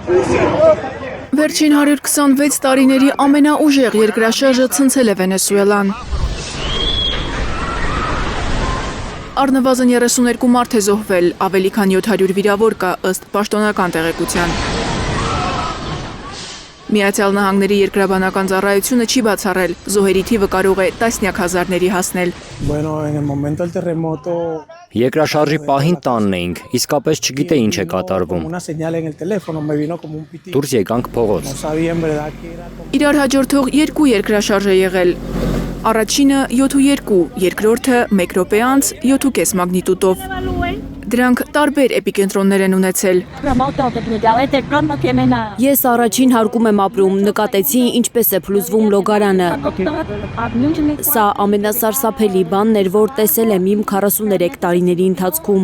Վերջին 126 տարիների ամենաուժեղ երկրաշարժը ցնցել է Վենեսուելան։ Առնվազն 32 մարդ է զոհվել, ավելի քան 700 վիրավոր կա ըստ պաշտոնական տեղեկության։ Միացյալ Նահանգների երկրաբանական ծառայությունը չի բացառել, զոհերի թիվը կարող է տասնյակ հազարների հասնել։ Երկրաշարժի պահին տանն էինք, իսկապես չգիտեի ինչ է կատարվում։ Դուրս եկանք փողոց։ Իրար հաջորդող երկու երկրաշարժ է եղել։ Առաջինը 7.2, երկրորդը 1 րոպե անց 7.5 մագնիտուդով։ Դրանք տարբեր էպիկենտրոններ են ունեցել։ Ես առաջին հարկում եմ ապրում, նկատեցի ինչպես է փլուզվում լոգարանը։ Սա ամենասարսափելի բանն էր, որ տեսել եմ իմ 43 տարիների ընթացքում։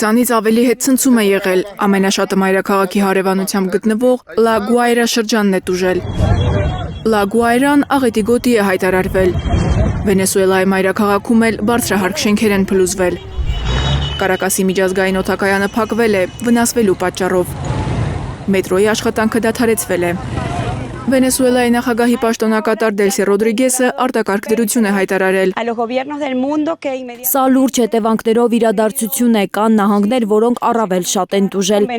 20-ից ավելի հետ ցնցում է եղել, ամենաշատը մայրաքաղաքի հարևանությամբ գտնվող Լա Գուայրա շրջանն է տուժել։ Լա Գուայրան աղետի գոտի է հայտարարվել։ Վենեսուելայի մայրաքաղաքում էլ բարձրահարկ շենքեր են փլուզվել։ Կարակասի միջազգային օդակայանը փակվել է վնասվելու պատճառով։ Մետրոյի աշխատանքը դադարեցվել է։ Վենեսուելայի նախագահի պաշտոնակատար Դելսի Ռոդրիգեսը արտակարգ դրություն է հայտարարել։ Սա լուրջ հետևանքներով իրադարձություն է, կան նահանգներ, որոնք առավել շատ են տուժել։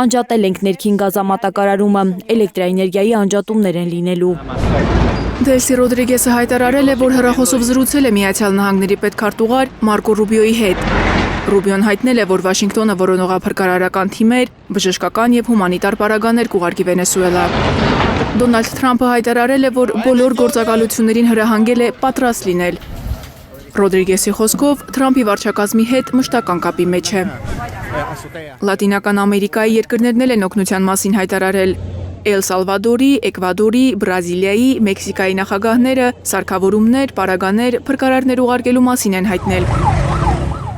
Անջատել ենք ներքին գազամատակարարումը, էլեկտրաէներգիայի անջատումներ են լինելու։ Դելսի Ռոդրիգեսը հայտարարել է, որ հեռախոսով զրուցել է Միացյալ Նահանգների պետքարտուղար Մարկո Ռուբիոյի հետ։ Ռուբիոն հայտնել է, որ Վաշինգտոնը որոնողափրկարարական թիմեր, բժշկական եւ հումանիտար պարագաներ կուղարկի Վենեսուելա։ Դոնալդ Թրամփը հայտարարել է, որ բոլոր գործակալություններին հրահանգել է պատրաստ լինել։ Ռոդրիգեսի խոսքով Թրամփի վարչակազմի հետ մշտական կապի մեջ է։ Լատինական Ամերիկայի երկրներն էլ են օգնության մասին հայտարարել։ Էլ Սալվադորի, Էկվադորի, Բրազիլիայի, Մեքսիկայի նախագահները սարքավորումներ, պարագաներ, փրկարարներ ուղարկելու մասին են հայտնել։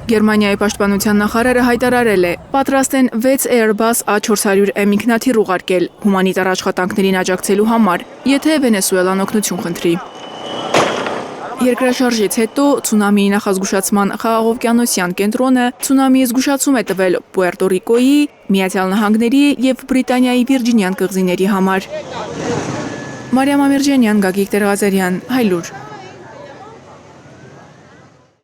Գերմանիայի պաշտպանության նախարարը հայտարարել է, պատրաստ են 6 Airbus A400M ինքնաթիռ ուղարկել հումանիտար աշխատանքներին աջակցելու համար, եթե Վենեսուելան օգնություն խնդրի։ Երկրաշարժից հետո ցունամիի նախազգուշացման խաղաղօվկիանոսյան կենտրոնը ցունամիի զգուշացում է տվել Պուերտո Ռիկոյի, Միացյալ Նահանգների եւ Բրիտանիայի Վիրջինյան կղզիների համար։ Մարիամ Ամիրջանյան, Գագիկ Տերղազարյան, Հայլուր։